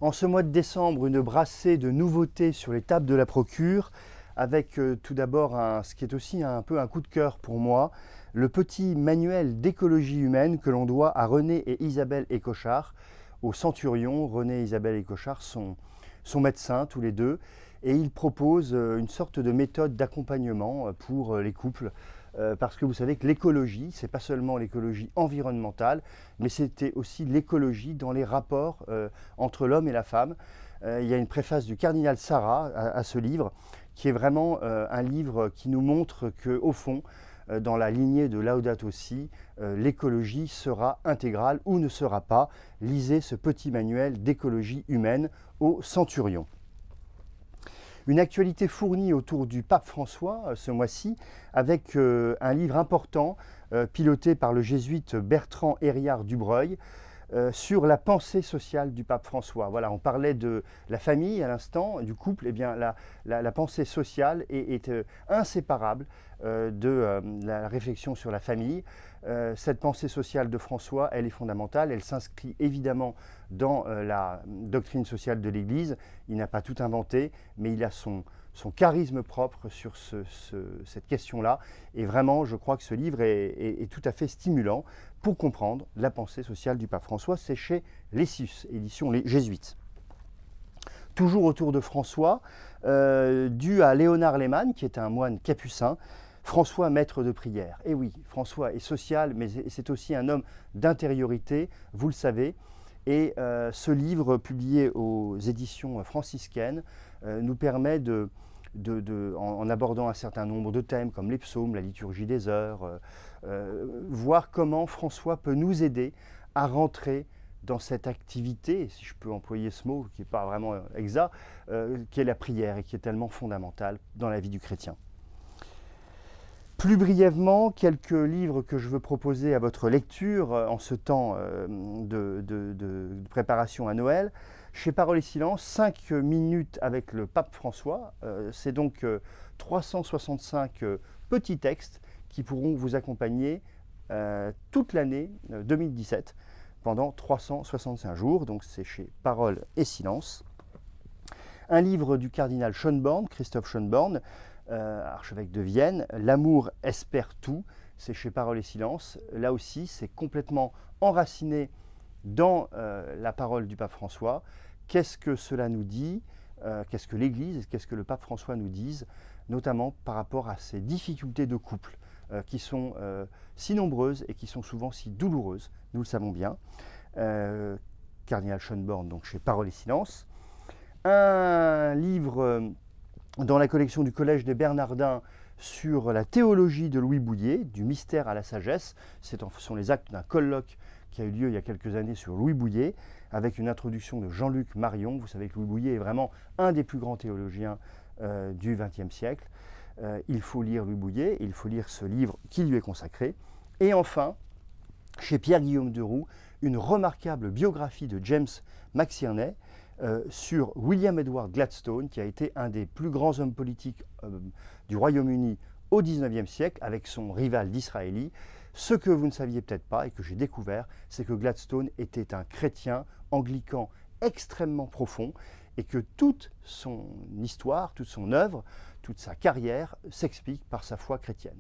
En ce mois de décembre, une brassée de nouveautés sur les tables de la Procure, avec tout d'abord ce qui est aussi un peu un coup de cœur pour moi, le petit manuel d'écologie humaine que l'on doit à René et Isabelle Écochard, au Centurion. René et Isabelle Écochard sont médecins tous les deux, et ils proposent une sorte de méthode d'accompagnement pour les couples. Parce que vous savez que l'écologie, c'est pas seulement l'écologie environnementale, mais c'était aussi l'écologie dans les rapports entre l'homme et la femme. Il y a une préface du cardinal Sarah à ce livre, qui est vraiment un livre qui nous montre qu'au fond, dans la lignée de Laudato Si, l'écologie sera intégrale ou ne sera pas. Lisez ce petit manuel d'écologie humaine au Centurion. Une actualité fournie autour du pape François ce mois-ci, avec un livre important piloté par le jésuite Bertrand Hérillard Dubreuil sur la pensée sociale du pape François. Voilà, on parlait de la famille à l'instant, du couple. Eh bien, la pensée sociale est inséparable de la réflexion sur la famille. Cette pensée sociale de François, elle est fondamentale. Elle s'inscrit évidemment dans la doctrine sociale de l'Église. Il n'a pas tout inventé, mais il a son charisme propre sur cette question-là. Et vraiment, je crois que ce livre est tout à fait stimulant pour comprendre la pensée sociale du pape François. C'est chez Lessius, édition Les Jésuites. Toujours autour de François, dû à Léonard Lehmann, qui est un moine capucin, François, maître de prière. Et oui, François est social, mais c'est aussi un homme d'intériorité, vous le savez. Et ce livre, publié aux éditions franciscaines, nous permet en abordant un certain nombre de thèmes comme les psaumes, la liturgie des heures, voir comment François peut nous aider à rentrer dans cette activité, si je peux employer ce mot qui n'est pas vraiment exact, qui est la prière et qui est tellement fondamentale dans la vie du chrétien. Plus brièvement, quelques livres que je veux proposer à votre lecture en ce temps de préparation à Noël. Chez Parole et Silence, 5 minutes avec le pape François. C'est donc 365 petits textes qui pourront vous accompagner toute l'année 2017 pendant 365 jours. Donc c'est chez Parole et Silence. Un livre du cardinal Schönborn, Christoph Schönborn, archevêque de Vienne, L'amour espère tout, c'est chez Parole et Silence. Là aussi, c'est complètement enraciné dans la parole du pape François. Qu'est-ce que cela nous dit? Qu'est-ce que l'Église, qu'est-ce que le pape François nous disent, notamment par rapport à ces difficultés de couple qui sont si nombreuses et qui sont souvent si douloureuses, nous le savons bien. Cardinal Schönborn, donc chez Parole et Silence. Un livre dans la collection du Collège des Bernardins sur la théologie de Louis Bouillet, du mystère à la sagesse. Ce sont les actes d'un colloque qui a eu lieu il y a quelques années sur Louis Bouillet, avec une introduction de Jean-Luc Marion. Vous savez que Louis Bouillet est vraiment un des plus grands théologiens du XXe siècle. Il faut lire Louis Bouillet, il faut lire ce livre qui lui est consacré. Et enfin, chez Pierre-Guillaume Deroux, une remarquable biographie de James McCirney, sur William Edward Gladstone, qui a été un des plus grands hommes politiques du Royaume-Uni au XIXe siècle, avec son rival Disraeli. Ce que vous ne saviez peut-être pas et que j'ai découvert, c'est que Gladstone était un chrétien anglican extrêmement profond et que toute son histoire, toute son œuvre, toute sa carrière s'explique par sa foi chrétienne.